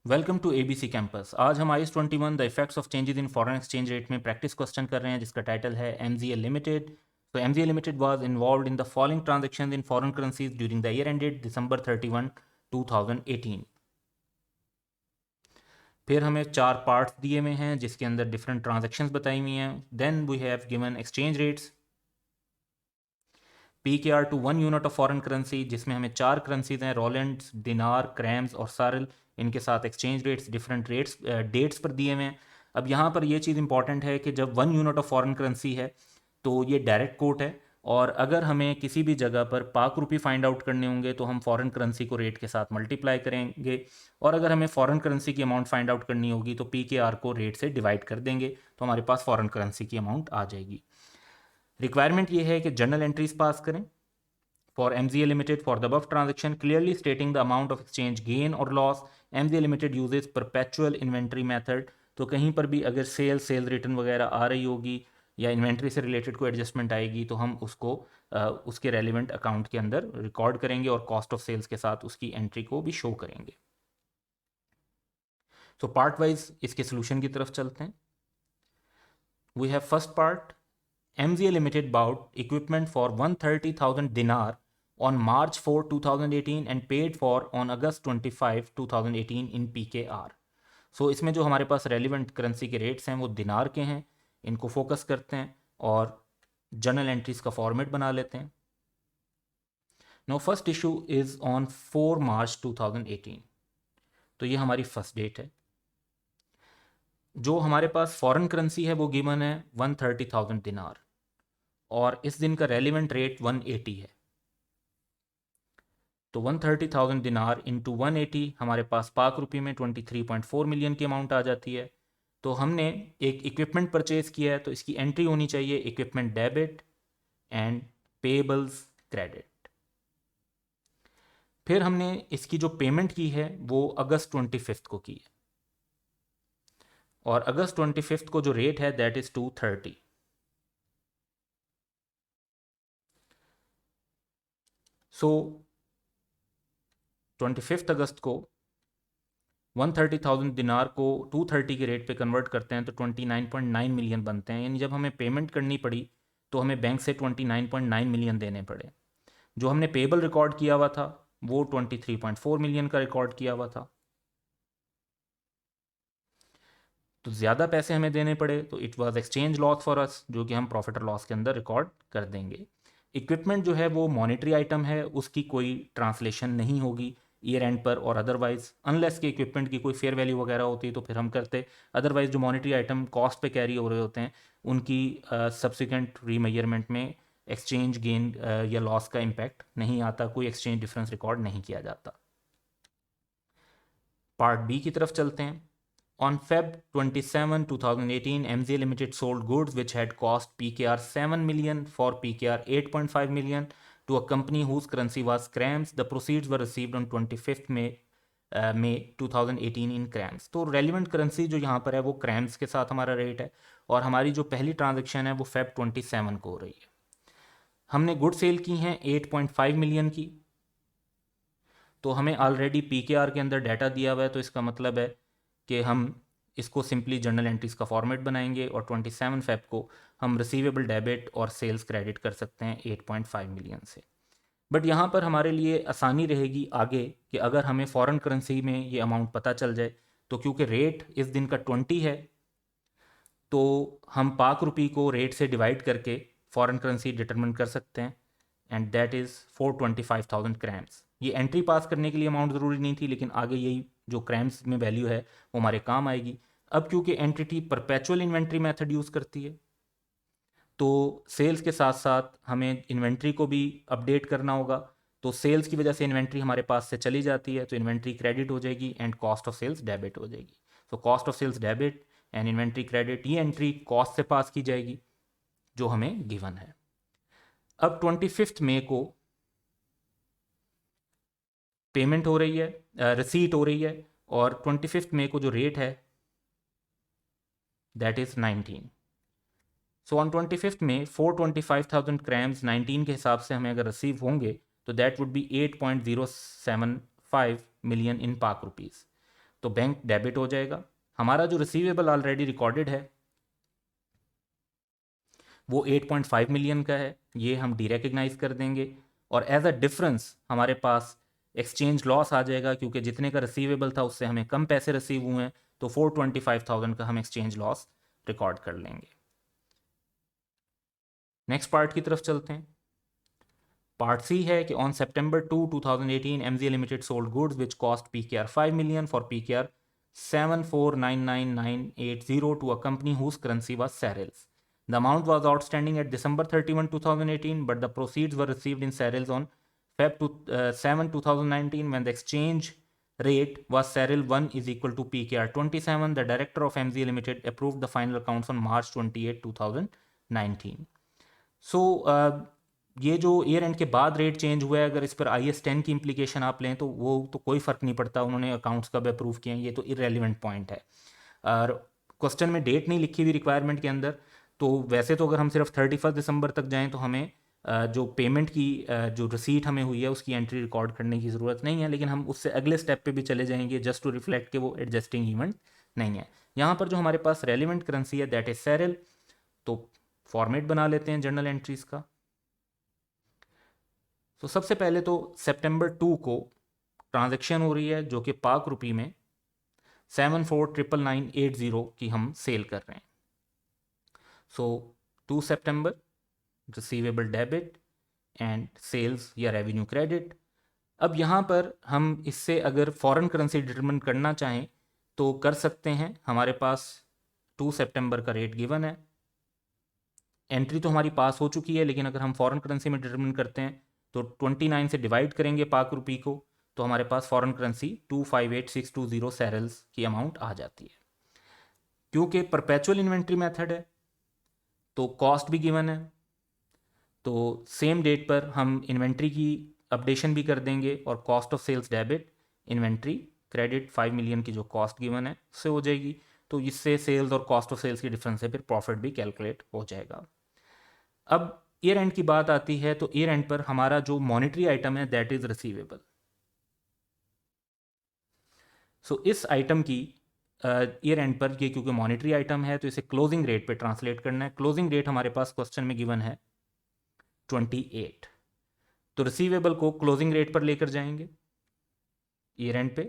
Welcome to ABC campus. आज हम IS 21 the effects of changes in foreign exchange rate में practice question कर रहे हैं, जिसका टाइटल है एमजीएल लिमिटेड। तो MGL limited was involved in the following transactions in foreign currencies during the year ended December 31, 2018। फिर हमें 4 पार्ट्स दिए हुए हैं जिसके अंदर डिफरेंट ट्रांजैक्शंस बताई हुई हैं। Then we have given exchange rates PKR to 1 unit of foreign currency, जिसमें हमें 4 करेंसीज हैं, रोलेंड्स, दिनार, क्रैम्स और सारल। इनके साथ exchange rates different rates dates पर दिए हुए हैं। अब यहाँ पर यह चीज़ इंपॉर्टेंट है कि जब 1 यूनिट ऑफ फॉरेन करेंसी है तो ये डायरेक्ट कोट है, और अगर हमें किसी भी जगह पर पाक रुपी फाइंड आउट करने होंगे तो हम फॉरेन करेंसी को रेट के साथ मल्टीप्लाई करेंगे, और अगर हमें फॉरेन करेंसी की अमाउंट फाइंड आउट करनी होगी तो PKR को रेट से डिवाइड कर देंगे, तो हमारे पास फॉरेन करेंसी की अमाउंट आ जाएगी। रिक्वायरमेंट ये है कि जर्नल एंट्रीज पास करें for MZA Limited for the above transaction, clearly stating the amount of exchange gain or loss. MZA Limited uses perpetual inventory method। तो कहीं पर भी अगर सेल रिटर्न वगैरह आ रही होगी या इन्वेंट्री से रिलेटेड कोई एडजस्टमेंट आएगी तो हम उसको उसके रेलिवेंट अकाउंट के अंदर रिकॉर्ड करेंगे और कॉस्ट ऑफ सेल्स के साथ उसकी एंट्री को भी शो करेंगे। तो पार्ट वाइज इसके सोल्यूशन की तरफ चलते हैं। We have first part, MZA Limited bought equipment for 130,000 dinar on March 4, 2018 and paid for on August 25, 2018 in PKR। सो इसमें जो हमारे पास रेलिवेंट करेंसी के रेट्स हैं वो दिनार के हैं, इनको फोकस करते हैं और जर्नल एंट्रीज का फॉर्मेट बना लेते हैं। No first issue is on 4 March 2018, तो ये हमारी फर्स्ट डेट है। जो हमारे पास फॉरेन करेंसी है वो गिवन है 130,000 दिनार, और इस दिन का रेलिवेंट रेट 180 है। तो 130,000 दिनार इंटू 180 हमारे पास पाक रुपये में 23.4 मिलियन की अमाउंट आ जाती है। तो हमने एक इक्विपमेंट परचेज किया है तो इसकी एंट्री होनी चाहिए equipment debit and payables credit. फिर हमने इसकी जो पेमेंट की है वो अगस्त 25 को की है, और अगस्त 25 को जो रेट है दैट इज 230। सो 25 अगस्त को 130,000 दिनार को 230 के रेट पे कन्वर्ट करते हैं तो 29.9 मिलियन बनते हैं। यानी जब हमें पेमेंट करनी पड़ी तो हमें बैंक से 29.9 मिलियन देने पड़े। जो हमने पेबल रिकॉर्ड किया हुआ था वो 23.4 मिलियन का रिकॉर्ड किया हुआ था, तो ज़्यादा पैसे हमें देने पड़े, तो it was exchange loss for us, जो कि हम प्रॉफिट और लॉस के अंदर रिकॉर्ड कर देंगे। इक्विपमेंट जो है वो मॉनेटरी आइटम है, उसकी कोई ट्रांसलेशन नहीं होगी ईयर एंड पर और अदरवाइज, अनलेस के इक्विपमेंट की कोई फेयर वैल्यू वगैरह होती है तो फिर हम करते। अदरवाइज जो मॉनेटरी आइटम कॉस्ट पे कैरी हो रहे होते हैं उनकी सब्सिक्वेंट रीमेजरमेंट में एक्सचेंज गेन या लॉस का इम्पैक्ट नहीं आता, कोई एक्सचेंज डिफरेंस रिकॉर्ड नहीं किया जाता। पार्ट बी की तरफ चलते हैं। On Feb 27, 2018, MZA Limited sold goods which had cost PKR 7 million for PKR 8.5 million to a company whose currency was CRAMS. The proceeds were received on 25th May 2018 in CRAMS। तो relevant currency जो यहाँ पर है वो CRAMS के साथ हमारा rate है, और हमारी जो पहली ट्रांजेक्शन है वो Feb 27 को हो रही है। हमने गुड सेल की हैं 8.5 मिलियन की, तो हमें ऑलरेडी PKR के अंदर डाटा दिया हुआ है, तो इसका मतलब है कि हम इसको सिंपली जर्नल एंट्रीज का फॉर्मेट बनाएंगे और 27 फेब को हम रिसीवेबल डेबिट और सेल्स क्रेडिट कर सकते हैं 8.5 मिलियन से। बट यहाँ पर हमारे लिए आसानी रहेगी आगे कि अगर हमें फॉरेन करेंसी में ये अमाउंट पता चल जाए, तो क्योंकि रेट इस दिन का 20 है तो हम पाक रुपी को रेट से डिवाइड करके फॉरेन करेंसी डिटरमिन कर सकते हैं, एंड दैट इज़ 425,000 क्रैम्स। ये एंट्री पास करने के लिए अमाउंट ज़रूरी नहीं थी, लेकिन आगे यही जो क्रैम्स में वैल्यू है वो हमारे काम आएगी। अब क्योंकि entity perpetual inventory method use करती है तो सेल्स के साथ साथ हमें इन्वेंट्री को भी अपडेट करना होगा, तो सेल्स की वजह से इन्वेंट्री हमारे पास से चली जाती है, तो इन्वेंट्री क्रेडिट हो जाएगी and cost of sales debit हो जाएगी। तो cost of sales debit and inventory credit, ये एंट्री कॉस्ट से पास की जाएगी जो हमें गिवन है। अब 25 मई को पेमेंट हो रही है, रिसीट हो रही है, और 25 मई को जो रेट है दैट इज 19। सो ऑन 25 में 425,000 क्रैम्स 19 के हिसाब से हमें अगर रिसीव होंगे तो that would B 8.075 million in पाक रुपीज़। तो बैंक डेबिट हो जाएगा। हमारा जो रिसीवेबल ऑलरेडी रिकॉर्डेड है वो 8.5 मिलियन का है, ये हम डीरेकग्नाइज कर देंगे। और एज अ डिफरेंस हमारे पास एक्सचेंज लॉस आ जाएगा, क्योंकि जितने का रिसीवेबल था उससे हमें कम पैसे रिसीव हुए हैं, तो 425,000 का हम एक्सचेंज लॉस रिकॉर्ड कर लेंगे। नेक्स्ट पार्ट की तरफ चलते हैं। पार्ट सी है कि on September 2, 2018 MZA Limited sold goods which cost PKR 5 million for PKR 7499980 to a company whose currency was Sarils. The amount was outstanding at December 31, 2018, but the proceeds were received in Sarils on Feb 7, 2019 when the exchange rate was Saril 1 is equal to PKR 27. The director of MZA Limited approved the final accounts on March 28, 2019. So, ये जो year and के बाद rate change हुआ है, अगर इस पर IS-10 की इम्प्लीकेशन आप लें तो वो तो कोई फ़र्क नहीं पड़ता, उन्होंने अकाउंट्स कब अप्रूव किए हैं ये तो इरेलीवेंट पॉइंट है। और क्वेश्चन में डेट नहीं लिखी हुई रिक्वायरमेंट के अंदर, तो वैसे तो अगर हम सिर्फ 31 दिसंबर तक जाएं तो हमें जो पेमेंट की जो रिसीट हमें हुई है उसकी एंट्री रिकॉर्ड करने की ज़रूरत नहीं है, लेकिन हम उससे अगले स्टेप पे भी चले जाएंगे जस्ट टू रिफ्लेक्ट के वो एडजस्टिंग इवेंट नहीं है। यहाँ पर जो हमारे पास रेलिवेंट करेंसी है दैट इज सेरिल, तो फॉर्मेट बना लेते हैं जर्नल एंट्रीज का। तो सबसे पहले तो September 2 को ट्रांजैक्शन हो रही है जो कि पाक रुपी में 74,999,80 की हम सेल कर रहे हैं। So 2 September receivable debit and sales या रेवेन्यू क्रेडिट। अब यहाँ पर हम इससे अगर फॉरेन करेंसी डिटरमिन करना चाहें तो कर सकते हैं। हमारे पास 2 September का रेट गिवन है, एंट्री तो हमारी पास हो चुकी है, लेकिन अगर हम फॉरेन करेंसी में डिटरमिन करते हैं तो 29 से डिवाइड करेंगे पाक रुपी को, तो हमारे पास फॉरेन करेंसी 258620 सैरल्स की अमाउंट आ जाती है। क्योंकि परपेचुअल इन्वेंट्री मेथड है तो कॉस्ट भी गिवन है, तो सेम डेट पर हम इन्वेंट्री की अपडेशन भी कर देंगे और cost of sales debit inventory credit 5 million की जो कॉस्ट गिवन है उससे हो जाएगी। तो इससे सेल्स और कॉस्ट ऑफ सेल्स की डिफरेंस है, फिर प्रॉफिट भी कैलकुलेट हो जाएगा। अब ईयर एंड की बात आती है तो ईयर एंड पर हमारा जो मॉनेटरी आइटम है दैट इज रिसीवेबल। सो इस आइटम की ईयर एंड पर ये क्योंकि मॉनेटरी आइटम है तो इसे क्लोजिंग रेट पे ट्रांसलेट करना है। क्लोजिंग रेट हमारे पास क्वेश्चन में गिवन है 28, तो रिसीवेबल को क्लोजिंग रेट पर लेकर जाएंगे ईयर एंड पे।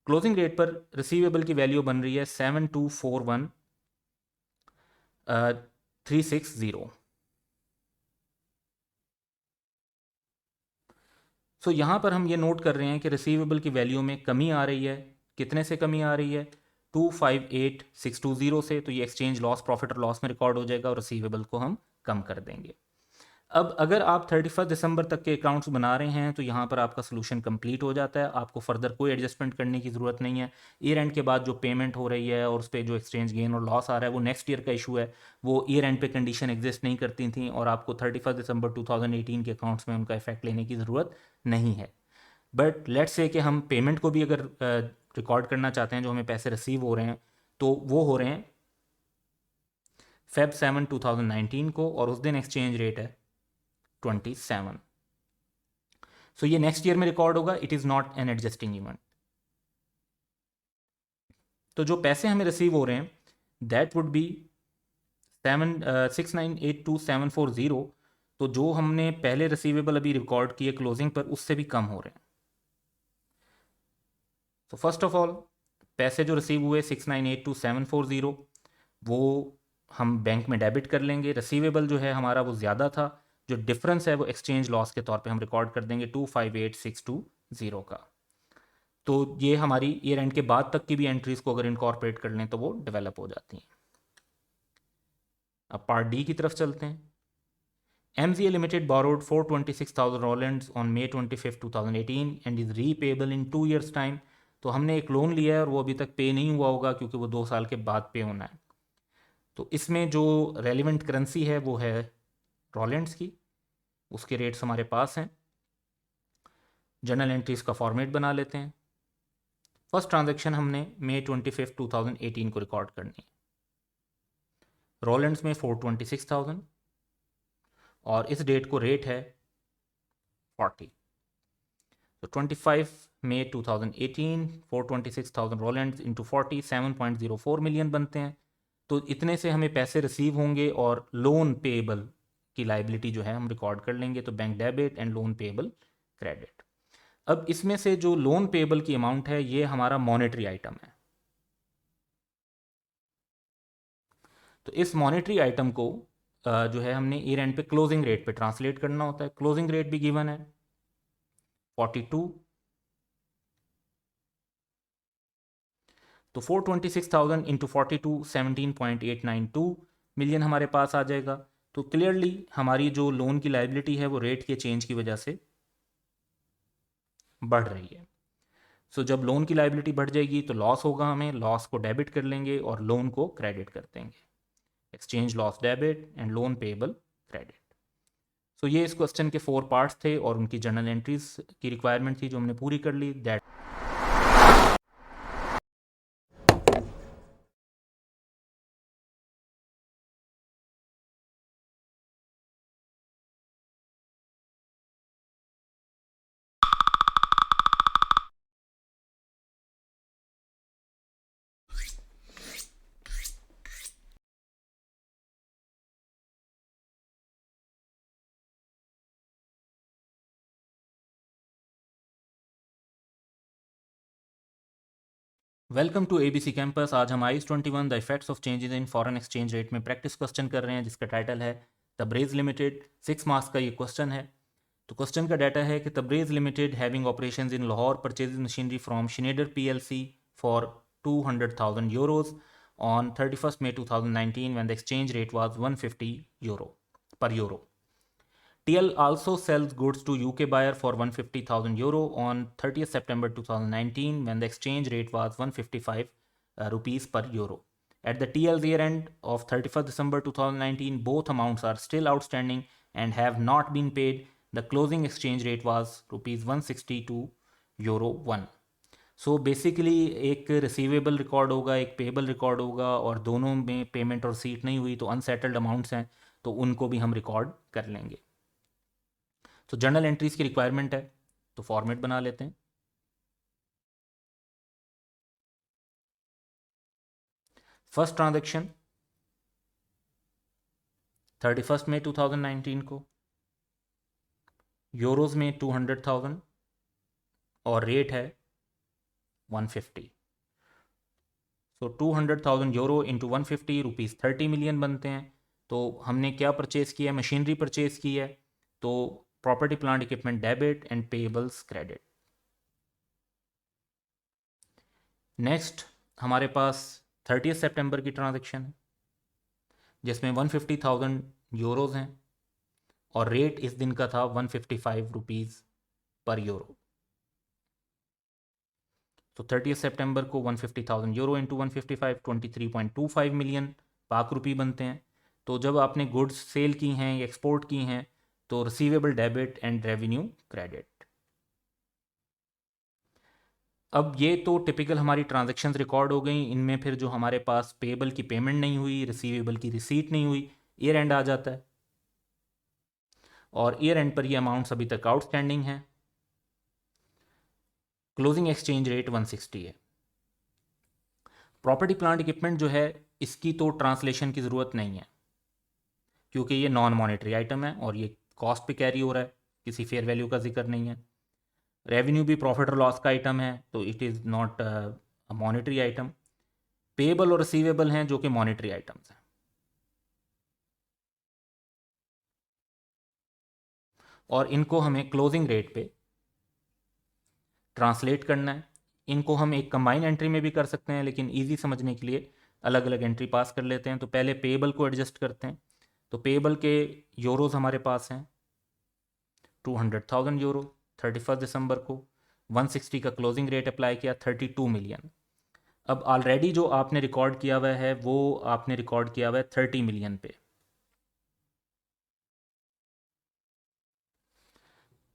क्लोजिंग रेट पर रिसीवेबल की वैल्यू बन रही है 7241,360। सो यहाँ पर हम ये नोट कर रहे हैं कि रिसीवेबल की वैल्यू में कमी आ रही है। कितने से कमी आ रही है? 258620 से। तो ये एक्सचेंज लॉस प्रॉफिट और लॉस में रिकॉर्ड हो जाएगा और रिसीवेबल को हम कम कर देंगे। अब अगर आप 31 दिसंबर तक के अकाउंट्स बना रहे हैं तो यहाँ पर आपका सोल्यूशन कंप्लीट हो जाता है, आपको फर्दर कोई एडजस्टमेंट करने की ज़रूरत नहीं है। ईयर एंड के बाद जो पेमेंट हो रही है और उस पर जो एक्सचेंज गेन और लॉस आ रहा है वो नेक्स्ट ईयर का इशू है, वो ईयर एंड पे कंडीशन एग्जिस्ट नहीं करती थी और आपको 31 दिसंबर 2018 के अकाउंट्स में उनका इफेक्ट लेने की ज़रूरत नहीं है। बट लेट्स से कि हम पेमेंट को भी अगर रिकॉर्ड करना चाहते हैं, जो हमें पैसे रिसीव हो रहे हैं तो वो हो रहे हैं Feb 7, 2019 को, और उस दिन एक्सचेंज रेट है 27। सो ये नेक्स्ट ईयर में रिकॉर्ड होगा, it is not an adjusting event. तो जो पैसे हमें रिसीव हो रहे हैं दैट वुड बी 6982740, तो जो हमने पहले रिसीवेबल अभी रिकॉर्ड किए क्लोजिंग पर उससे भी कम हो रहे हैं। तो फर्स्ट ऑफ ऑल पैसे जो रिसीव हुए 6982740 वो हम बैंक में डेबिट कर लेंगे। रिसीवेबल जो है हमारा वो ज़्यादा था, जो डिफरेंस है वो एक्सचेंज लॉस के तौर पे हम रिकॉर्ड कर देंगे 258620 का। तो ये हमारी ईयर एंड के बाद तक की भी एंट्रीज को अगर इनकॉर्पोरेट कर लें तो वो डेवलप हो जाती हैं। अब पार्ट डी की तरफ चलते हैं। MZA Limited borrowed 426,000 Rolands on May 25, 2018 and is repayable in 2 years time। तो हमने एक लोन लिया है और वो अभी तक पे नहीं हुआ होगा क्योंकि वो 2 साल के बाद पे होना है। तो इसमें जो रेलिवेंट करेंसी है वो है रॉलेंड्स की, उसके रेट्स हमारे पास हैं। जर्नल एंट्रीज का फॉर्मेट बना लेते हैं। फर्स्ट ट्रांजैक्शन हमने May 25, 2018 को रिकॉर्ड करनी है। रॉलेंड्स में 426,000 और इस डेट को रेट है 40। तो 25 मई 2018 426,000 रोलैंड्स इंटू 40 7.04 मिलियन बनते हैं। तो इतने से हमें पैसे रिसीव होंगे और लोन पेएबल की लाइबिलिटी जो है हम रिकॉर्ड कर लेंगे। तो bank debit and loan payable credit. अब इसमें से जो लोन पेएबल की अमाउंट है ये हमारा मॉनेटरी आइटम है। तो इस मॉनेटरी आइटम को जो है हमने ईयर एंड पे क्लोजिंग रेट पे ट्रांसलेट करना होता है। क्लोजिंग रेट भी गिवन है 42। तो 426,000 इंटू 42 17.892 मिलियन हमारे पास आ जाएगा। तो क्लियरली हमारी जो लोन की लाइबिलिटी है वो रेट के चेंज की वजह से बढ़ रही है। सो जब लोन की लाइबिलिटी बढ़ जाएगी तो लॉस होगा, हमें लॉस को डेबिट कर लेंगे और लोन को क्रेडिट कर देंगे। Exchange loss debit and loan payable credit. So ये इस क्वेश्चन के 4 पार्ट्स थे और उनकी जर्नल एंट्रीज की रिक्वायरमेंट थी जो हमने पूरी कर ली। That welcome to ABC campus. आज हम IAS 21 the effects of changes in foreign exchange rate में प्रैक्टिस क्वेश्चन कर रहे हैं जिसका टाइटल है तब्रेज़ लिमिटेड। 6 मार्क्स का ये क्वेश्चन है। तो क्वेश्चन का डाटा है कि Tabrez limited having operations in Lahore purchase machinery from Schneider PLC for 200,000 euros on 31st May 2019 when the exchange rate was 150 euro per euro. TL also sells goods to UK buyer for 150,000 euro on 30th September 2019 when the exchange rate was 155 rupees per euro. At the TL's year end of 31st December 2019, both amounts are still outstanding and have not been paid. The closing exchange rate was rupees 162 euro 1. So basically एक receivable record होगा, एक payable record होगा और दोनों में payment और seat नहीं हुई तो अनसेटल्ड अमाउंट्स हैं तो उनको भी हम रिकॉर्ड कर लेंगे। तो जर्नल एंट्रीज की रिक्वायरमेंट है तो फॉर्मेट बना लेते हैं। फर्स्ट ट्रांजैक्शन 31 मई 2019 को यूरोज में 200,000 और रेट है 150। सो 200,000 यूरो इंटू 150 रुपीज़ 30 मिलियन बनते हैं। तो हमने क्या परचेज किया है? मशीनरी परचेज की है। तो property plant equipment debit and payables credit. Next हमारे पास 30 सितंबर की ट्रांजैक्शन है जिसमें 150,000 यूरोज हैं और रेट इस दिन का था 155 रुपीज़ पर यूरो। तो 30 सितंबर को 150,000 यूरो इंटू 155 23.25 मिलियन पाक रुपी बनते हैं। तो जब आपने गुड्स सेल की हैं या एक्सपोर्ट की हैं तो receivable debit and revenue credit. अब ये तो टिपिकल हमारी ट्रांजैक्शंस रिकॉर्ड हो गई। इनमें फिर जो हमारे पास पेएबल की पेमेंट नहीं हुई, रिसीवेबल की रिसीट नहीं हुई, ईयर एंड आ जाता है और ईयर एंड पर ये अमाउंट्स अभी तक आउटस्टैंडिंग हैं। क्लोजिंग एक्सचेंज रेट 160 है। प्रॉपर्टी प्लांट इक्विपमेंट जो है इसकी तो ट्रांसलेशन की ज़रूरत नहीं है क्योंकि ये नॉन मॉनेटरी आइटम है और ये कॉस्ट पे कैरी हो रहा है, किसी फेयर वैल्यू का जिक्र नहीं है। रेवेन्यू भी प्रॉफिट और लॉस का आइटम है तो it is not a monetary item. Payable और रिसीवेबल हैं जो कि मॉनेटरी आइटम्स हैं। और इनको हमें क्लोजिंग रेट पे ट्रांसलेट करना है। इनको हम एक कंबाइन एंट्री में भी कर सकते हैं लेकिन इजी समझने के लिए अलग अलग एंट्री पास कर लेते हैं। तो पहले पेएबल को एडजस्ट करते हैं। तो पेएबल के यूरोज हमारे पास हैं 200,000 यूरो 31 दिसंबर को। 160 का क्लोजिंग रेट अप्लाई किया 32 मिलियन। अब ऑलरेडी जो आपने रिकॉर्ड किया हुआ है वो आपने रिकॉर्ड किया हुआ है 30 मिलियन पे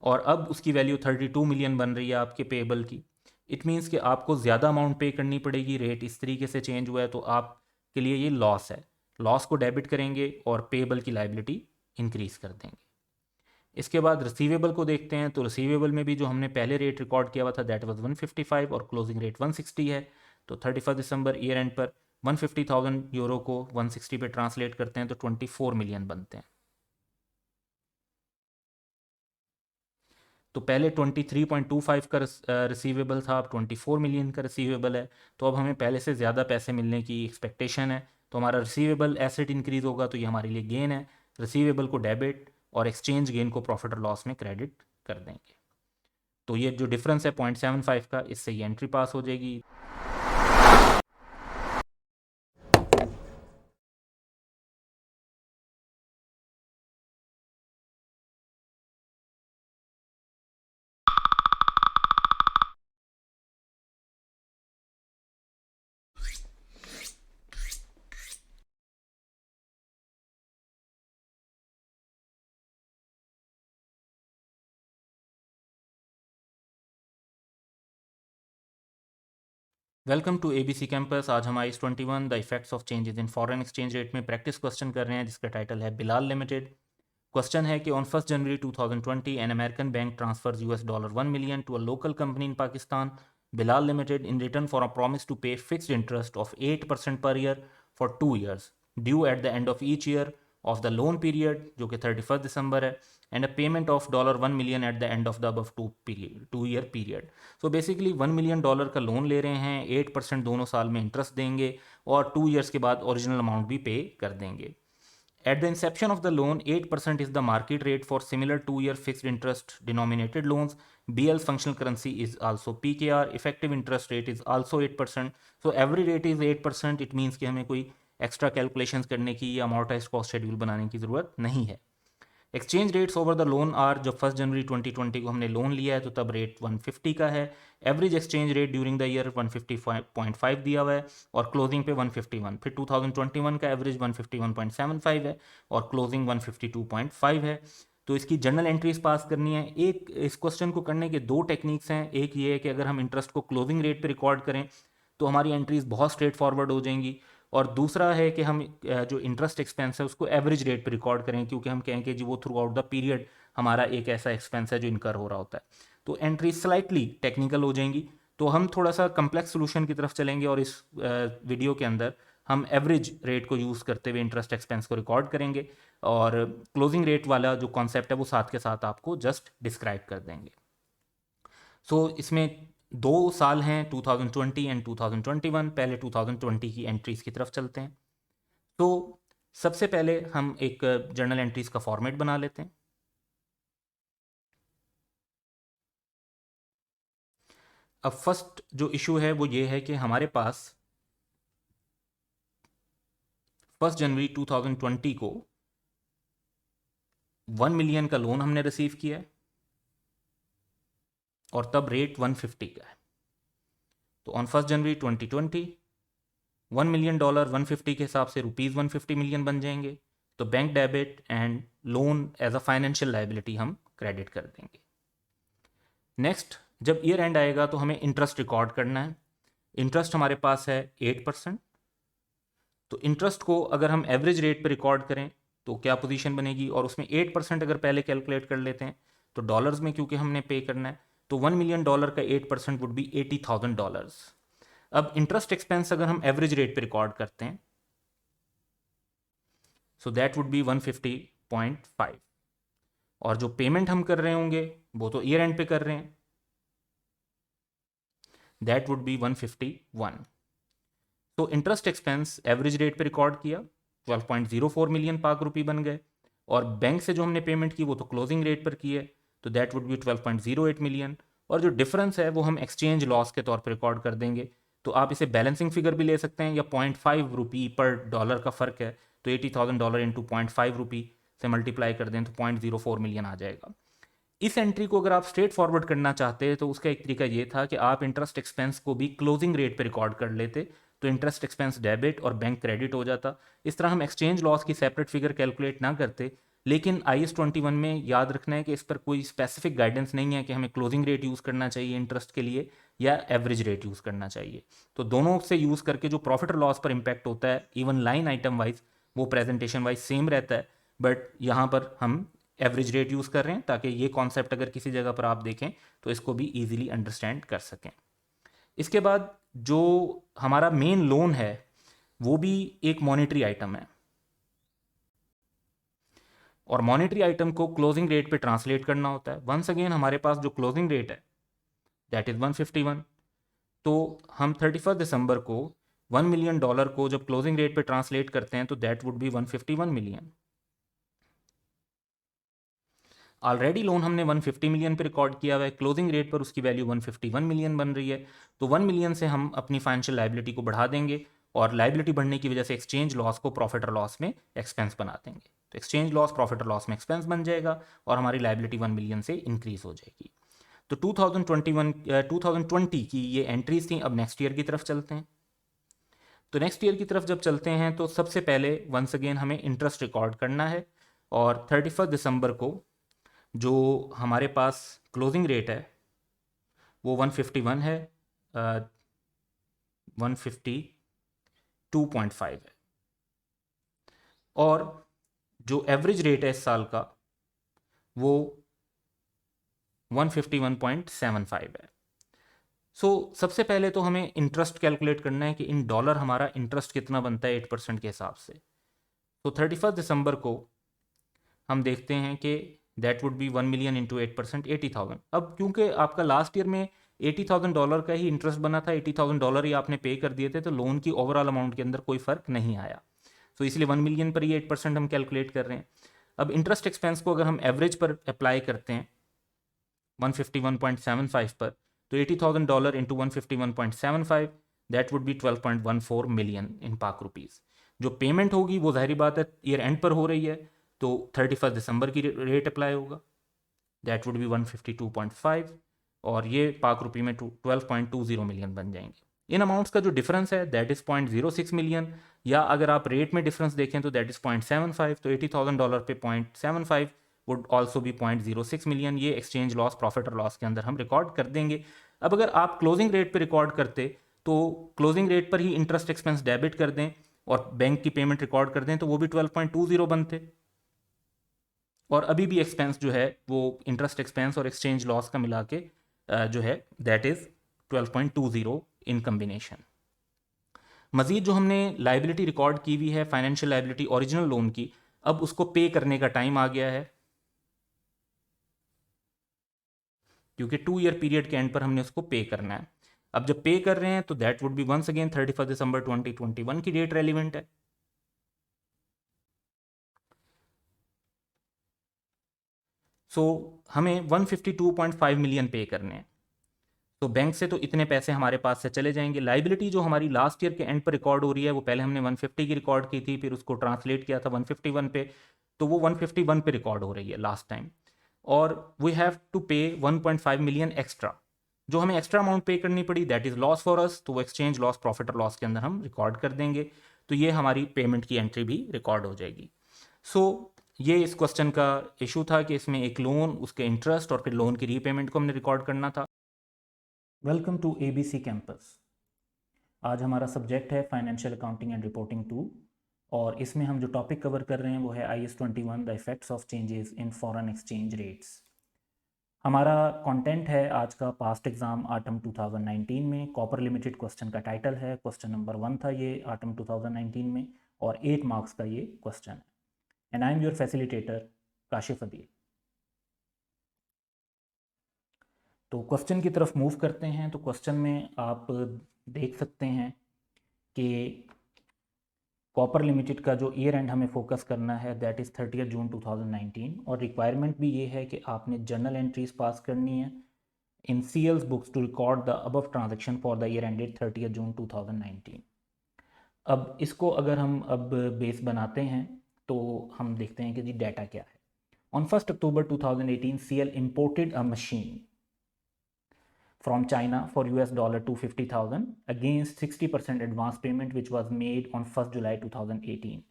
और अब उसकी वैल्यू 32 मिलियन बन रही है आपके पेएबल की। इट मीन्स कि आपको ज़्यादा अमाउंट पे करनी पड़ेगी। रेट इस तरीके से चेंज हुआ है तो आपके लिए ये लॉस है। लॉस को डेबिट करेंगे और पेएबल की लाइबिलिटी इंक्रीज कर देंगे। इसके बाद रिसीवेबल को देखते हैं, तो रिसीवेबल में भी जो हमने पहले रेट रिकॉर्ड किया हुआ था दैट वाज 155 और क्लोजिंग रेट 160 है। तो 31 दिसंबर ईयर एंड पर 150,000 यूरो को 160 पे ट्रांसलेट करते हैं तो 24 मिलियन बनते हैं। तो पहले 23.25 का रिसीवेबल था, अब 24 मिलियन का रिसीवेबल है। तो अब हमें पहले से ज़्यादा पैसे मिलने की एक्सपेक्टेशन है, तो हमारा रिसीवेबल एसेट इंक्रीज होगा, तो ये हमारे लिए गेन है। रिसीवेबल को डेबिट और एक्सचेंज गेन को प्रॉफिट और लॉस में क्रेडिट कर देंगे। तो ये जो डिफरेंस है 0.75 का, इससे ये एंट्री पास हो जाएगी। Welcome to ABC campus. आज हम IS 21 the effects of changes in foreign exchange rate में प्रैक्टिस क्वेश्चन कर रहे हैं, जिसका टाइटल है बिलाल लिमिटेड। क्वेश्चन है कि on 1 January 2020 an American bank transfers $1 million to a local company in Pakistan, Bilal limited, in return for a promise to pay fixed interest of 8% per year for 2 years due at the end of each year of the loan period, जो कि 31 दिसंबर है, and a payment of $1 million at the end of the above 2 year period. So basically $1 million का loan ले रहे हैं, 8% दोनों साल में इंटरेस्ट देंगे और 2 years के बाद ओरिजिनल अमाउंट भी पे कर देंगे। At the inception of the loan, 8% is the market rate for similar 2 year fixed interest denominated loans. BL's functional currency is also PKR. Effective interest rate is also 8%. So every rate is 8%. It means कि हमें कोई extra calculations करने की या amortise cost schedule बनाने की ज़रूरत नहीं है। Exchange rates over the loan are, जब 1 जनवरी 2020 को हमने लोन लिया है तो तब रेट 150 का है। Average exchange rate during the year 155.5 दिया हुआ है और क्लोजिंग पे 151। फिर 2021 का एवरेज 151.75 है और क्लोजिंग 152.5 है। तो इसकी जर्नल एंट्रीज पास करनी है। एक इस क्वेश्चन को करने के दो टेक्निक्स हैं। एक ये है कि अगर हम इंटरेस्ट को क्लोजिंग रेट पे रिकॉर्ड करें तो हमारी एंट्रीज बहुत स्ट्रेट फॉरवर्ड हो जाएंगी, और दूसरा है कि हम जो इंटरेस्ट एक्सपेंस है उसको एवरेज रेट पे रिकॉर्ड करें, क्योंकि हम कहें कि जी वो थ्रू आउट द पीरियड हमारा एक ऐसा एक्सपेंस है जो इनकर हो रहा होता है। तो एंट्री स्लाइटली टेक्निकल हो जाएंगी। तो हम थोड़ा सा कम्प्लेक्स सोल्यूशन की तरफ चलेंगे और इस वीडियो के अंदर हम एवरेज रेट को यूज़ करते हुए इंटरेस्ट एक्सपेंस को रिकॉर्ड करेंगे और क्लोजिंग रेट वाला जो कॉन्सेप्ट है वो साथ के साथ आपको जस्ट डिस्क्राइब कर देंगे। इसमें 2 साल हैं, 2020 एंड 2021। पहले 2020 की एंट्रीज की तरफ चलते हैं। तो सबसे पहले हम एक जर्नल एंट्रीज का फॉर्मेट बना लेते हैं। अब फर्स्ट जो इशू है वो ये है कि हमारे पास 1 जनवरी 2020 को 1 मिलियन का लोन हमने रिसीव किया है और तब रेट 150 का है। तो ऑन 1 जनवरी 2020 $1 million 150 के हिसाब से ₹150 million बन जाएंगे। तो bank debit and loan as a financial liability हम क्रेडिट कर देंगे। नेक्स्ट, जब ईयर एंड आएगा तो हमें इंटरेस्ट रिकॉर्ड करना है। इंटरेस्ट हमारे पास है 8%। तो इंटरेस्ट को अगर हम एवरेज रेट पे रिकॉर्ड करें तो क्या पोजीशन बनेगी, और उसमें 8% अगर पहले कैलकुलेट कर लेते हैं तो डॉलर्स में क्योंकि हमने पे करना है, तो $1 million का 8% वुड बी $80,000। अब इंटरेस्ट एक्सपेंस अगर हम एवरेज रेट पे रिकॉर्ड करते हैं सो दैट वुड बी 150.5, और जो पेमेंट हम कर रहे होंगे वो तो ईयर एंड पे कर रहे हैं, दैट वुड बी 151। तो इंटरेस्ट एक्सपेंस एवरेज रेट पे रिकॉर्ड किया, 12.04 मिलियन पाक रुपी बन गए, और बैंक से जो हमने पेमेंट की वो तो क्लोजिंग रेट पर की है, तो दैट वुड बी 12.08 मिलियन, और जो डिफरेंस है वो हम एक्सचेंज लॉस के तौर पर रिकॉर्ड कर देंगे। तो आप इसे बैलेंसिंग फिगर भी ले सकते हैं, या 0.5 रुपी पर डॉलर का फ़र्क है, तो $80,000 इंटू 0.5 रुपी से मल्टीप्लाई कर दें तो 0.04 मिलियन आ जाएगा। इस एंट्री को अगर आप स्ट्रेट फॉरवर्ड करना चाहते हैं तो उसका एक तरीका ये था कि आप इंटरेस्ट एक्सपेंस को भी क्लोजिंग रेट पे रिकॉर्ड कर लेते, तो इंटरेस्ट एक्सपेंस डेबिट और बैंक क्रेडिट हो जाता। इस तरह हम एक्सचेंज लॉस की सेपरेट फिगर कैलकुलेट ना करते। लेकिन IAS 21 में याद रखना है कि इस पर कोई स्पेसिफिक गाइडेंस नहीं है कि हमें क्लोजिंग रेट यूज़ करना चाहिए इंटरेस्ट के लिए या एवरेज रेट यूज़ करना चाहिए। तो दोनों से यूज़ करके जो प्रॉफिट और लॉस पर इम्पैक्ट होता है इवन लाइन आइटम वाइज वो प्रेजेंटेशन वाइज सेम रहता है, बट यहाँ पर हम एवरेज रेट यूज़ कर रहे हैं, ताकि ये कॉन्सेप्ट अगर किसी जगह पर आप देखें तो इसको भी ईजिली अंडरस्टैंड कर सकें। इसके बाद जो हमारा मेन लोन है वो भी एक मॉनेटरी आइटम है, और मॉनेटरी आइटम को क्लोजिंग रेट पे ट्रांसलेट करना होता है। वंस अगेन हमारे पास जो क्लोजिंग रेट है दैट इज़ 151। तो हम 31 दिसंबर को $1 मिलियन को जब क्लोजिंग रेट पे ट्रांसलेट करते हैं तो that would B 151 million. Already loan हमने 150 मिलियन पे रिकॉर्ड किया हुआ है, क्लोजिंग रेट पर उसकी वैल्यू 151 मिलियन बन रही है। तो 1 मिलियन से हम अपनी फाइनेंशियल लाइबिलिटी को बढ़ा देंगे, और लाइबिलिटी बढ़ने की वजह से एक्सचेंज लॉस को प्रॉफिट और लॉस में एक्सपेंस बना देंगे। तो एक्सचेंज लॉस प्रॉफिट और लॉस में एक्सपेंस बन जाएगा और हमारी लाइबिलिटी 1 मिलियन से इंक्रीज हो जाएगी। तो 2020 की ये एंट्रीज थी। अब नेक्स्ट ईयर की तरफ चलते हैं। तो नेक्स्ट ईयर की तरफ जब चलते हैं तो सबसे पहले वंस अगेन हमें इंटरेस्ट रिकॉर्ड करना है, और 31 दिसंबर को जो हमारे पास क्लोजिंग रेट है वो 151 है, 152.5 है, और जो एवरेज रेट है इस साल का वो 151.75 है। सबसे पहले तो हमें इंटरेस्ट कैलकुलेट करना है कि इन डॉलर हमारा इंटरेस्ट कितना बनता है 8% के हिसाब से। तो 31 दिसंबर को हम देखते हैं कि that would B 1 million into 8%, 80,000। अब क्योंकि आपका लास्ट ईयर में $80,000 का ही इंटरेस्ट बना था, $80,000 ही आपने पे कर दिए थे, तो लोन की ओवरऑल अमाउंट के अंदर कोई फ़र्क नहीं आया। तो इसलिए 1 मिलियन पर ही 8% हम कैलकुलेट कर रहे हैं। अब इंटरेस्ट एक्सपेंस को अगर हम एवरेज पर अप्लाई करते हैं 151.75 पर, तो $80,000 into 151.75 that would B 12.14 million in पाक रुपीज़। जो पेमेंट होगी वो जाहिर बात है ईयर एंड पर हो रही है, तो 31 दिसंबर की रेट अप्लाई होगा, दैट वुड बी 152.5, और ये पाक रुपये में 12.20 मिलियन बन जाएंगे। इन अमाउंट्स का जो डिफरेंस है दैट इज़ 0.06 मिलियन, या अगर आप रेट में डिफरेंस देखें तो दैट इज़ 0.75। तो $80,000 पे 0.75 वुड ऑल्सो भी 0.06 मिलियन। ये एक्सचेंज लॉस प्रॉफिट और लॉस के अंदर हम रिकॉर्ड कर देंगे। अब अगर आप क्लोजिंग रेट पे रिकॉर्ड करते तो क्लोजिंग रेट पर ही इंटरेस्ट एक्सपेंस डेबिट कर दें और बैंक की पेमेंट रिकॉर्ड कर दें तो वो भी 12.20 बनते, और अभी भी एक्सपेंस जो है वो इंटरेस्ट एक्सपेंस और एक्सचेंज लॉस का मिला के जो है दैट इज़ 12.20 इन कम्बिनेशन। मज़ीद जो हमने लाइबिलिटी रिकॉर्ड की हुई है फाइनेंशियल लाइबिलिटी ओरिजिनल लोन की, अब उसको पे करने का टाइम आ गया है, क्योंकि 2 ईयर पीरियड के एंड पर हमने उसको पे करना है। अब जब पे कर रहे हैं तो that would be once again 31 December 2021 की डेट रेलिवेंट है। हमें 152.5 मिलियन पे करने हैं। तो बैंक से तो इतने पैसे हमारे पास से चले जाएंगे। लाइबिलिटी जो हमारी लास्ट ईयर के एंड पर रिकॉर्ड हो रही है वो पहले हमने 150 की रिकॉर्ड की थी, फिर उसको ट्रांसलेट किया था 151 पे, तो वो 151 पे रिकॉर्ड हो रही है लास्ट टाइम, और वी हैव टू पे 1.5 मिलियन एक्स्ट्रा। जो हमें एक्स्ट्रा अमाउंट पे करनी पड़ी that is loss for us, तो वो एक्सचेंज लॉस प्रॉफिट और लॉस के अंदर हम रिकॉर्ड कर देंगे। तो ये हमारी पेमेंट की एंट्री भी रिकॉर्ड हो जाएगी। ये इस क्वेश्चन का इशू था कि इसमें एक लोन, उसके इंटरेस्ट और फिर लोन की रीपेमेंट को हमने रिकॉर्ड करना था। Welcome to ABC campus. आज हमारा सब्जेक्ट है फाइनेंशियल अकाउंटिंग एंड रिपोर्टिंग 2, और इसमें हम जो टॉपिक कवर कर रहे हैं वो है IS-21 the effects of changes in foreign exchange rates. हमारा कंटेंट है आज का पास्ट एग्ज़ाम आटम 2019 में कॉपर लिमिटेड क्वेश्चन का टाइटल है, क्वेश्चन नंबर 1 था ये आटम 2019 में, और 8 मार्क्स का ये क्वेश्चन है। And I am your facilitator Kashif Adeel. तो क्वेश्चन की तरफ मूव करते हैं। तो क्वेश्चन में आप देख सकते हैं कि कॉपर लिमिटेड का जो ईयर एंड हमें फोकस करना है दैट इज़ 30 जून 2019, और रिक्वायरमेंट भी ये है कि आपने जर्नल एंट्रीज पास करनी है in CL's books to record the above transaction for the year ended 30 June 2019। अब इसको अगर हम अब बेस बनाते हैं तो हम देखते हैं कि जी डाटा क्या है। On 1 October 2018 CL imported a machine from China for $250,000 against 60% advance payment which was made on 1 July 2018।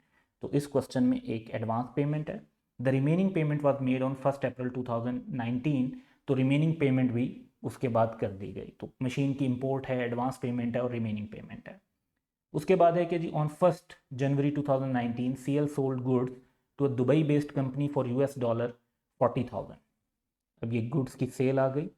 तो इस क्वेश्चन में एक एडवांस पेमेंट है, the remaining payment was made on 1 अप्रैल 2019, तो रिमेनिंग पेमेंट भी उसके बाद कर दी गई। तो मशीन की इंपोर्ट है, एडवांस पेमेंट है और रिमेनिंग पेमेंट है। उसके बाद है कि जी on 1 January 2019 CL sold goods to a Dubai based company for $250,000 40,000। अब ये गुड्स की सेल आ गई।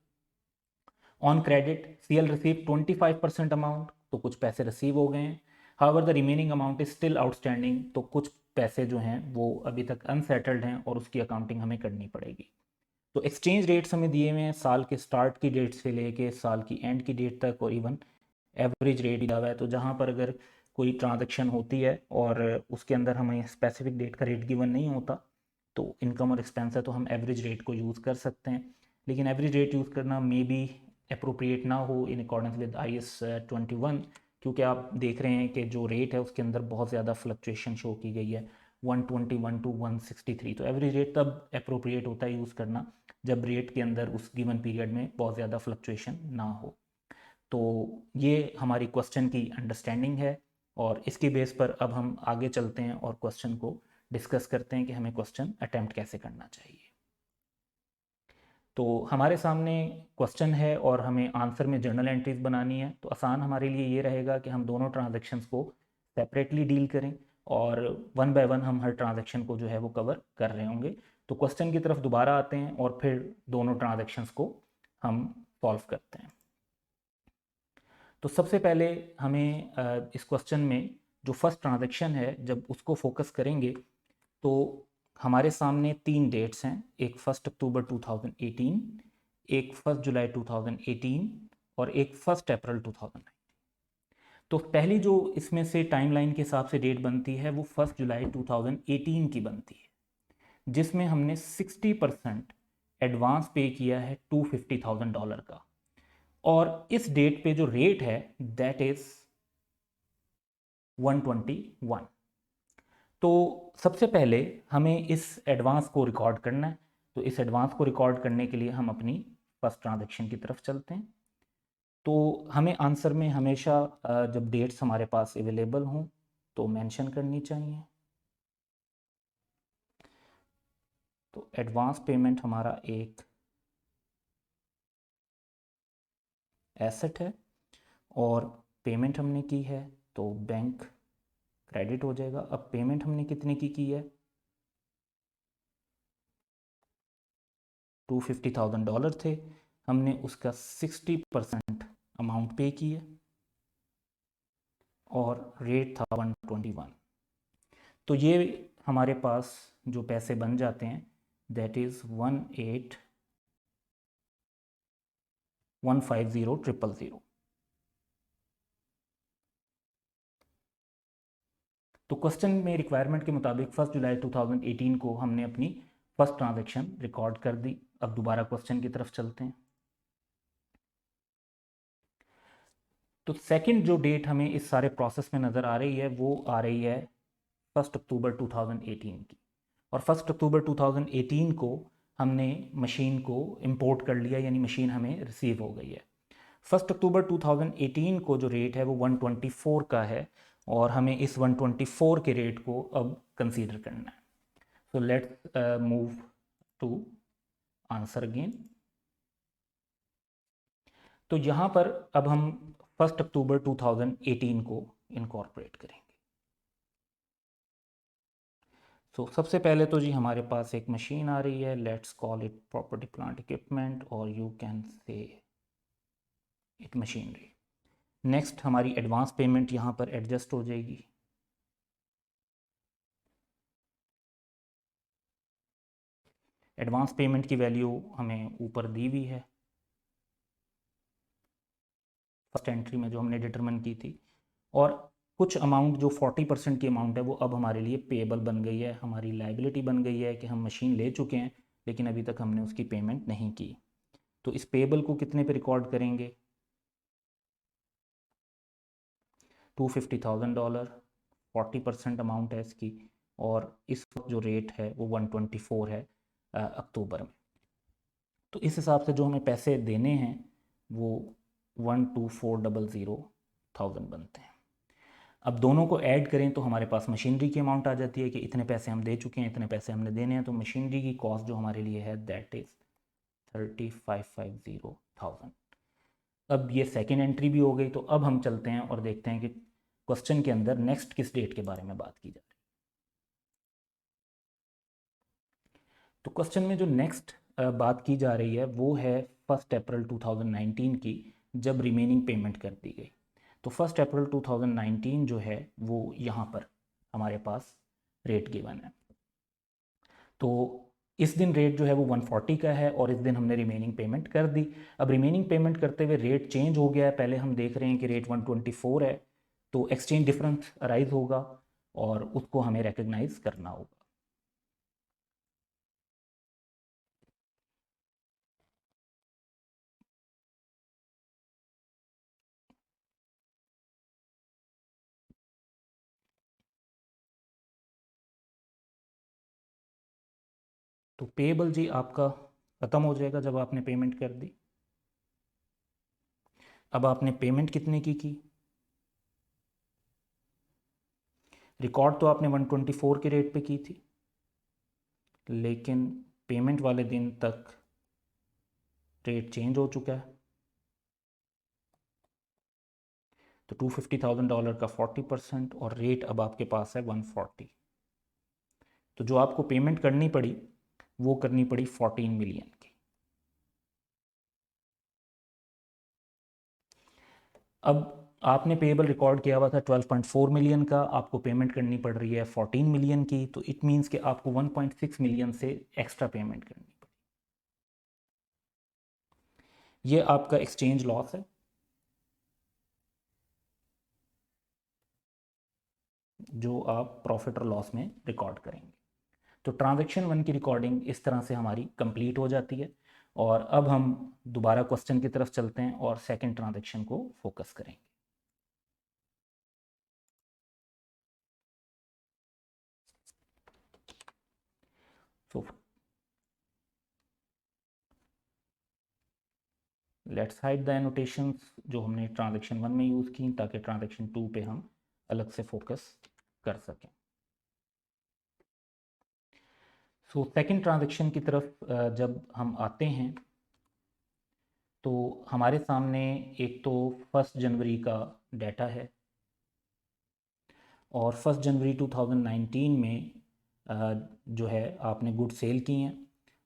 On credit CL receive 25% amount, तो कुछ पैसे रिसीव हो गए हैं। However the remaining amount is still outstanding, तो कुछ पैसे जो हैं वो अभी तक अनसेटल्ड हैं और उसकी अकाउंटिंग हमें करनी पड़ेगी। तो एक्सचेंज रेट्स हमें दिए हुए हैं साल के स्टार्ट की डेट से लेके साल की एंड की डेट तक, और इवन एवरेज रेट दिया हुआ है। तो जहाँ पर अगर कोई ट्रांजैक्शन होती है और उसके अंदर हमें स्पेसिफिक डेट का रेट गिवन नहीं होता, तो इनकम और एक्सपेंस है तो हम एवरेज रेट को यूज़ कर सकते हैं। लेकिन एवरेज रेट यूज़ करना मे बी अप्रोप्रिएट ना हो इन अकॉर्डेंस विद IAS 21, क्योंकि आप देख रहे हैं कि जो रेट है उसके अंदर बहुत ज़्यादा फ्लक्चुएशन शो की गई है 121 टू 163। तो एवरेज रेट तब अप्रोप्रिएट होता है यूज़ करना जब रेट के अंदर उस गिवन पीरियड में बहुत ज़्यादा फ्लक्चुएशन ना हो। तो ये हमारी क्वेश्चन की अंडरस्टैंडिंग है, और इसके बेस पर अब हम आगे चलते हैं और क्वेश्चन को डिस्कस करते हैं कि हमें क्वेश्चन अटेम्प्ट कैसे करना चाहिए। तो हमारे सामने क्वेश्चन है और हमें आंसर में जर्नल एंट्रीज बनानी है। तो आसान हमारे लिए ये रहेगा कि हम दोनों ट्रांजैक्शंस को सेपरेटली डील करें और वन बाय वन हम हर ट्रांजैक्शन को जो है वो कवर कर रहे होंगे। तो क्वेश्चन की तरफ दोबारा आते हैं और फिर दोनों ट्रांजैक्शंस को हम सॉल्व करते हैं। तो सबसे पहले हमें इस क्वेश्चन में जो फर्स्ट ट्रांजैक्शन है जब उसको फोकस करेंगे तो हमारे सामने 3 डेट्स हैं, एक 1 अक्टूबर 2018, एक 1 जुलाई 2018 और एक 1 अप्रैल 2019। तो पहली जो इसमें से टाइमलाइन के हिसाब से डेट बनती है वो 1 जुलाई 2018 की बनती है, जिसमें हमने 60% एडवांस पे किया है $250,000 का, और इस डेट पे जो रेट है दैट इज 121। तो सबसे पहले हमें इस एडवांस को रिकॉर्ड करना है। तो इस एडवांस को रिकॉर्ड करने के लिए हम अपनी फर्स्ट ट्रांजैक्शन की तरफ चलते हैं। तो हमें आंसर में हमेशा जब डेट्स हमारे पास अवेलेबल हों तो मेंशन करनी चाहिए। तो एडवांस पेमेंट हमारा एक एसेट है और पेमेंट हमने की है तो बैंक क्रेडिट हो जाएगा। अब पेमेंट हमने कितने की है, $250,000 थे, हमने उसका 60% अमाउंट पे किया और रेट था 121। तो ये हमारे पास जो पैसे बन जाते हैं दैट इज़ 18150,000। तो क्वेश्चन में रिक्वायरमेंट के मुताबिक 1 जुलाई 2018 को हमने अपनी फर्स्ट ट्रांजैक्शन रिकॉर्ड कर दी। अब दोबारा क्वेश्चन की तरफ चलते हैं। तो सेकंड जो डेट हमें इस सारे प्रोसेस में नज़र आ रही है वो आ रही है 1 अक्टूबर 2018 की, और 1 अक्टूबर 2018 को हमने मशीन को इंपोर्ट कर लिया, यानी मशीन हमें रिसीव हो गई है। 1 अक्टूबर 2018 को जो रेट है वो 124 का है, और हमें इस 124 के रेट को अब कंसीडर करना है। So let's move to answer again. तो यहाँ पर अब हम 1 अक्टूबर 2018 को इनकॉर्पोरेट करेंगे। तो सबसे पहले तो जी हमारे पास एक मशीन आ रही है, let's call it property plant equipment, और you can say it machinery. Next हमारी एडवांस पेमेंट यहाँ पर एडजस्ट हो जाएगी। एडवांस पेमेंट की वैल्यू हमें ऊपर दी हुई है फर्स्ट एंट्री में जो हमने डिटरमिन की थी, और कुछ अमाउंट जो 40% की अमाउंट है वो अब हमारे लिए पेएबल बन गई है, हमारी लाइबिलिटी बन गई है कि हम मशीन ले चुके हैं लेकिन अभी तक हमने उसकी पेमेंट नहीं की। तो इस पेएबल को कितने पे रिकॉर्ड करेंगे, $250,000, 40% अमाउंट है इसकी, और इस वक्त जो रेट है वो 124 है अक्टूबर में। तो इस हिसाब से जो हमें पैसे देने हैं वो 124,000 बनते हैं। अब दोनों को ऐड करें तो हमारे पास मशीनरी की अमाउंट आ जाती है कि इतने पैसे हम दे चुके हैं, इतने पैसे हमने देने हैं। तो मशीनरी की कॉस्ट जो हमारे लिए है दैट इज़ 3550,000। अब ये सेकेंड एंट्री भी हो गई। तो अब हम चलते हैं और देखते हैं कि क्वेश्चन के अंदर नेक्स्ट किस डेट के बारे में बात की जा रही है। तो क्वेश्चन में जो नेक्स्ट बात की जा रही है वो है 1 अप्रैल 2019 की, जब रिमेनिंग पेमेंट कर दी गई। तो 1 अप्रैल 2019 जो है वो यहाँ पर हमारे पास रेट गिवन है। तो इस दिन रेट जो है वो 140 का है और इस दिन हमने रिमेनिंग पेमेंट कर दी। अब रिमेनिंग पेमेंट करते हुए रेट चेंज हो गया है। पहले हम देख रहे हैं कि रेट 124 है, तो एक्सचेंज डिफरेंस अराइज होगा और उसको हमें रिकग्नाइज करना होगा। तो पेएबल जी आपका ख़त्म हो जाएगा जब आपने पेमेंट कर दी। अब आपने पेमेंट कितने की? रिकॉर्ड तो आपने 124 के रेट पे की थी, लेकिन पेमेंट वाले दिन तक रेट चेंज हो चुका है। तो $250,000 का 40% और रेट अब आपके पास है 140। तो जो आपको पेमेंट करनी पड़ी वो करनी पड़ी 14 मिलियन की। अब आपने पेएबल रिकॉर्ड किया हुआ था 12.4 मिलियन का, आपको पेमेंट करनी पड़ रही है 14 मिलियन की। तो इट मीन्स कि आपको 1.6 मिलियन से एक्स्ट्रा पेमेंट करनी पड़ी। ये आपका एक्सचेंज लॉस है जो आप प्रॉफिट और लॉस में रिकॉर्ड करेंगे। तो ट्रांजैक्शन 1 की रिकॉर्डिंग इस तरह से हमारी कंप्लीट हो जाती है। और अब हम दोबारा क्वेश्चन की तरफ चलते हैं और सेकंड ट्रांजैक्शन को फोकस करेंगे। So let's hide the annotations जो हमने ट्रांजैक्शन 1 में यूज़ की, ताकि ट्रांजैक्शन 2 पे हम अलग से फोकस कर सकें। सो सेकंड ट्रांजैक्शन की तरफ जब हम आते हैं तो हमारे सामने एक तो 1 जनवरी का डाटा है और 1 जनवरी 2019 में जो है आपने गुड सेल की हैं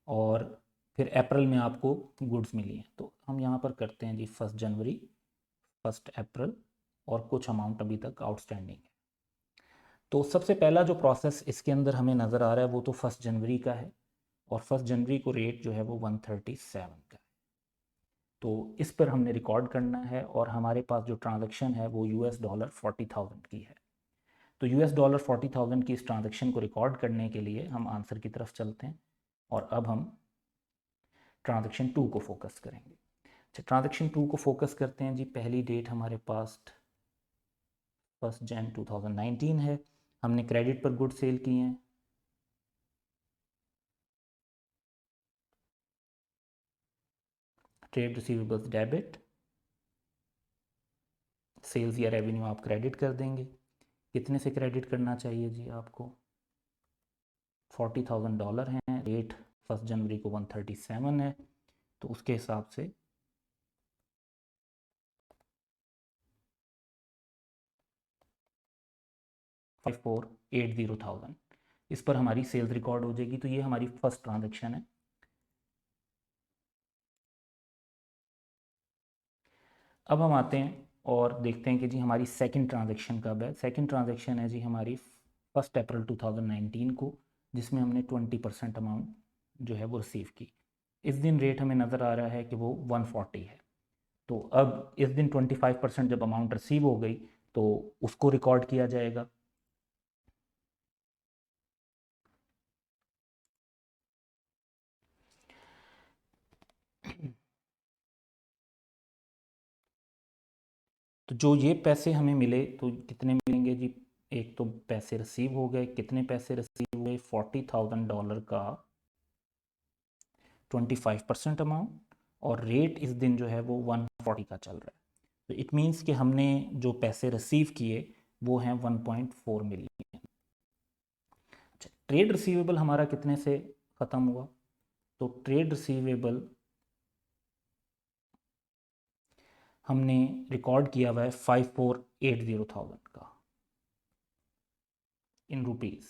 और फिर अप्रैल में आपको गुड्स मिली हैं। तो हम यहाँ पर करते हैं जी 1 जनवरी, 1 अप्रैल और कुछ अमाउंट अभी तक आउटस्टैंडिंग है। तो सबसे पहला जो प्रोसेस इसके अंदर हमें नज़र आ रहा है वो तो 1 जनवरी का है और 1 जनवरी को रेट जो है वो 137 का है। तो इस पर हमने रिकॉर्ड करना है और हमारे पास जो ट्रांजैक्शन है वो $40,000 की है। तो $40,000 की इस ट्रांजैक्शन को रिकॉर्ड करने के लिए हम आंसर की तरफ चलते हैं और अब हम ट्रांजैक्शन 2 को फोकस करेंगे। अच्छा, ट्रांजैक्शन 2 को फोकस करते हैं जी। पहली डेट हमारे पास 1 जन 2019 है। हमने क्रेडिट पर गुड सेल किए हैं। ट्रेड रिसीवेबल्स डेबिट, सेल्स या रेवेन्यू आप क्रेडिट कर देंगे। कितने से क्रेडिट करना चाहिए जी आपको? $40,000 हैं। रेट 1 जनवरी को 137 है, तो उसके हिसाब से 5480,000 इस पर हमारी सेल्स रिकॉर्ड हो जाएगी। तो ये हमारी फर्स्ट ट्रांजैक्शन है। अब हम आते हैं और देखते हैं कि जी हमारी सेकंड ट्रांजैक्शन कब है। सेकंड ट्रांजैक्शन है जी हमारी 1 अप्रैल 2019 को, जिसमें हमने 20% अमाउंट जो है वो रिसीव की। इस दिन रेट हमें नज़र आ रहा है कि वो 140 है। तो अब इस दिन 25% जब अमाउंट रिसीव हो गई तो उसको रिकॉर्ड किया जाएगा। तो जो ये पैसे हमें मिले तो कितने मिलेंगे जी? एक तो पैसे रिसीव हो गए। कितने पैसे रिसीव हुए? $40,000 का 25% अमाउंट और रेट इस दिन जो है वो 140 का चल रहा है। तो इट मीन्स कि हमने जो पैसे रिसीव किए वो हैं 1.4 मिलियन। अच्छा, ट्रेड रिसीवेबल हमारा कितने से ख़त्म हुआ? तो ट्रेड रिसीवेबल हमने रिकॉर्ड किया हुआ है 5480,000 का इन रुपीज़।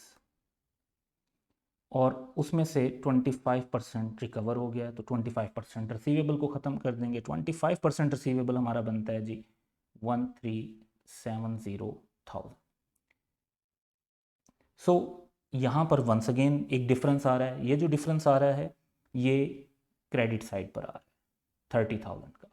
और उसमें से 25% रिकवर हो गया, तो 25% रिसीवेबल को ख़त्म कर देंगे। 25% रिसीवेबल हमारा बनता है जी 1370,000। सो यहाँ पर वंस अगेन एक डिफरेंस आ रहा है। ये जो डिफरेंस आ रहा है ये क्रेडिट साइड पर आ रहा है 30,000 का।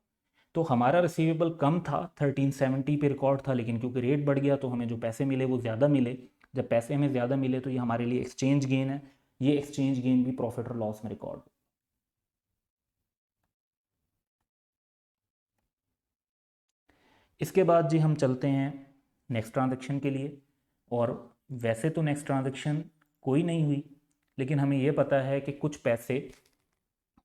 तो हमारा रिसीवेबल कम था, 1370 पे रिकॉर्ड था, लेकिन क्योंकि रेट बढ़ गया तो हमें जो पैसे मिले वो ज़्यादा मिले। जब पैसे हमें ज़्यादा मिले तो ये हमारे लिए एक्सचेंज गेन है। ये एक्सचेंज गेन भी प्रॉफिट और लॉस में रिकॉर्ड। इसके बाद जी हम चलते हैं नेक्स्ट ट्रांजैक्शन के लिए। और वैसे तो नेक्स्ट ट्रांजैक्शन कोई नहीं हुई, लेकिन हमें ये पता है कि कुछ पैसे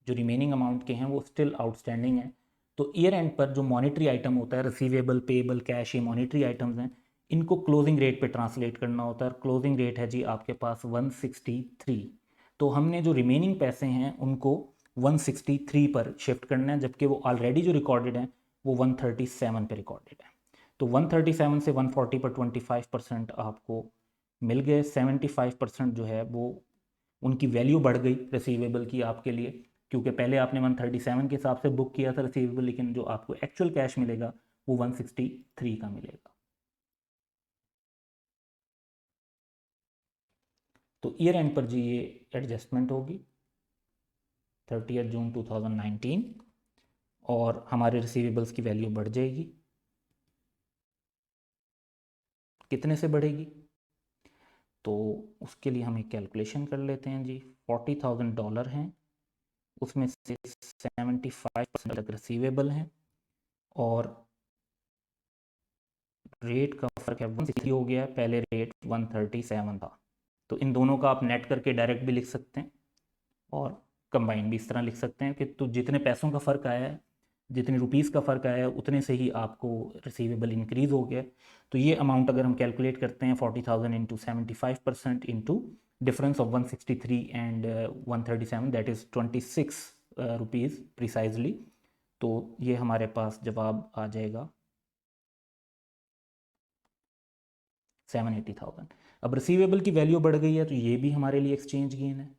जो रिमेनिंग अमाउंट के हैं वो स्टिल आउटस्टैंडिंग हैं। तो ईयर एंड पर जो मॉनेटरी आइटम होता है, रिसीवेबल, पेएबल, कैश, ये मॉनेटरी आइटम्स हैं, इनको क्लोजिंग रेट पे ट्रांसलेट करना होता है। क्लोजिंग रेट है जी आपके पास 163। तो हमने जो रिमेनिंग पैसे हैं उनको 163 पर शिफ्ट करना है, जबकि वो ऑलरेडी जो रिकॉर्डेड हैं वो 137 पे रिकॉर्डेड है। तो 137 से 140 पर 25% आपको मिल गए। 75% जो है वो उनकी वैल्यू बढ़ गई रिसीवेबल की आपके लिए, क्योंकि पहले आपने 137 के हिसाब से बुक किया था रिसीवेबल, लेकिन जो आपको एक्चुअल कैश मिलेगा वो 163 का मिलेगा। तो ईयर एंड पर जी ये एडजस्टमेंट होगी 30 जून 2019 और हमारे रिसीवेबल्स की वैल्यू बढ़ जाएगी। कितने से बढ़ेगी? तो उसके लिए हम एक कैलकुलेशन कर लेते हैं जी। $40,000 हैं, उसमें से 75% तक रिसीवेबल हैं और रेट का फर्क है 160 हो गया, पहले रेट 137 था। तो इन दोनों का आप नेट करके डायरेक्ट भी लिख सकते हैं और कंबाइन भी इस तरह लिख सकते हैं कि तो जितने पैसों का फ़र्क आया है, जितने रुपीज़ का फ़र्क आया है, उतने से ही आपको रिसीवेबल इंक्रीज़ हो गया। तो ये अमाउंट अगर हम कैलकुलेट करते हैं 40,000 into 75% into difference of 163 and 137, that is 26 rupees precisely. तो ये हमारे पास जवाब आ जाएगा 780,000। अब रिसीवेबल की वैल्यू बढ़ गई है तो ये भी हमारे लिए एक्सचेंज गेन है।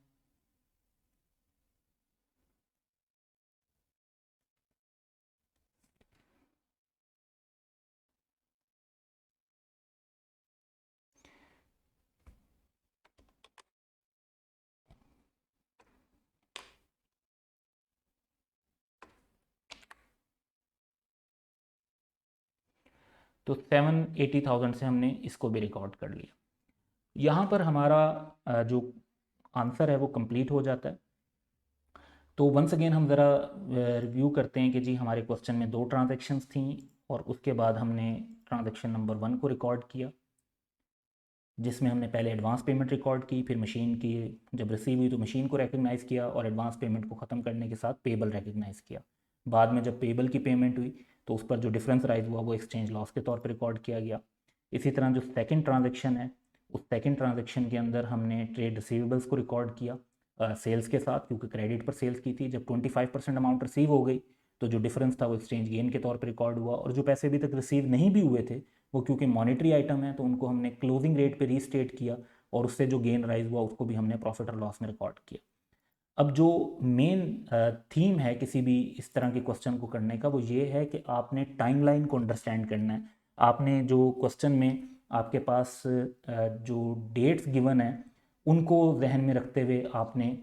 तो 780,000 से हमने इसको भी रिकॉर्ड कर लिया। यहाँ पर हमारा जो आंसर है वो कंप्लीट हो जाता है। तो वंस अगेन हम ज़रा रिव्यू करते हैं कि जी हमारे क्वेश्चन में 2 ट्रांजैक्शंस थी और उसके बाद हमने ट्रांजैक्शन नंबर 1 को रिकॉर्ड किया, जिसमें हमने पहले एडवांस पेमेंट रिकॉर्ड की, फिर मशीन की जब रिसीव हुई तो मशीन को रिकग्नाइज़ किया और एडवांस पेमेंट को ख़त्म करने के साथ पेबल रिकग्नाइज़ किया। बाद में जब पेबल की पेमेंट हुई तो उस पर जो डिफरेंस राइज हुआ वो एक्सचेंज लॉस के तौर पर रिकॉर्ड किया गया। इसी तरह जो सेकेंड ट्रांजेक्शन है, उस सेकेंड ट्रांजेक्शन के अंदर हमने ट्रेड रिसीवेबल्स को रिकॉर्ड किया सेल्स के साथ, क्योंकि क्रेडिट पर सेल्स की थी। जब 25% अमाउंट रिसीव हो गई तो जो डिफरेंस था वो एक्सचेंज गेन के तौर पर रिकॉर्ड हुआ, और जो पैसे अभी तक रिसीव नहीं भी हुए थे वो क्योंकि मॉनेटरी आइटम है तो उनको हमने क्लोजिंग रेट पे रीस्टेट किया और उससे जो गेन राइज हुआ उसको भी हमने प्रॉफिट और लॉस में रिकॉर्ड किया। अब जो मेन थीम है किसी भी इस तरह के क्वेश्चन को करने का वो ये है कि आपने टाइमलाइन को अंडरस्टैंड करना है। आपने जो क्वेश्चन में आपके पास जो डेट्स गिवन है उनको जहन में रखते हुए आपने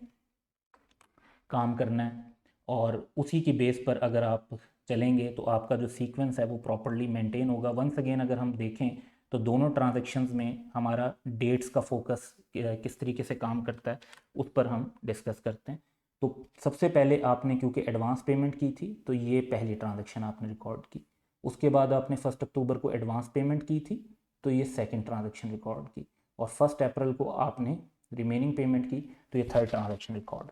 काम करना है, और उसी की बेस पर अगर आप चलेंगे तो आपका जो सीक्वेंस है वो प्रॉपरली मेंटेन होगा। वंस अगेन अगर हम देखें तो दोनों ट्रांजैक्शंस में हमारा डेट्स का फोकस किस तरीके से काम करता है उस पर हम डिस्कस करते हैं। तो सबसे पहले आपने क्योंकि एडवांस पेमेंट की थी तो ये पहली ट्रांजैक्शन आपने रिकॉर्ड की। उसके बाद आपने 1 अक्टूबर को एडवांस पेमेंट की थी तो ये सेकेंड ट्रांजैक्शन रिकॉर्ड की, और 1 अप्रैल को आपने रिमेनिंग पेमेंट की तो ये थर्ड ट्रांजैक्शन रिकॉर्ड।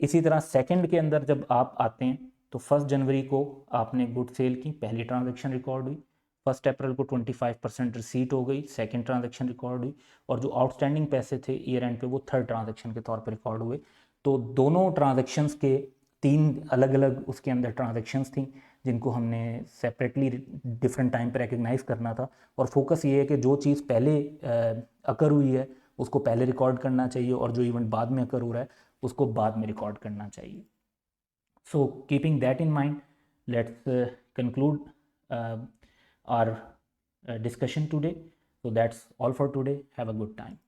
इसी तरह सेकंड के अंदर जब आप आते हैं तो 1 जनवरी को आपने गुड सेल की, पहली ट्रांजैक्शन रिकॉर्ड हुई। 1 अप्रैल को 25% रिसीट हो गई, सेकंड ट्रांजैक्शन रिकॉर्ड हुई, और जो आउटस्टैंडिंग पैसे थे ईयर एंड पे वो थर्ड ट्रांजैक्शन के तौर पर रिकॉर्ड हुए। तो दोनों ट्रांजैक्शंस के 3 अलग अलग उसके अंदर ट्रांजैक्शंस थी जिनको हमने सेपरेटली डिफरेंट टाइम पर रिकग्नाइज़ करना था। और फोकस ये है कि जो चीज़ पहले अकर हुई है उसको पहले रिकॉर्ड करना चाहिए और जो इवेंट बाद में अकर हो रहा है उसको बाद में रिकॉर्ड करना चाहिए. So keeping that in mind, let's conclude our discussion today. So that's all for today. Have a good time.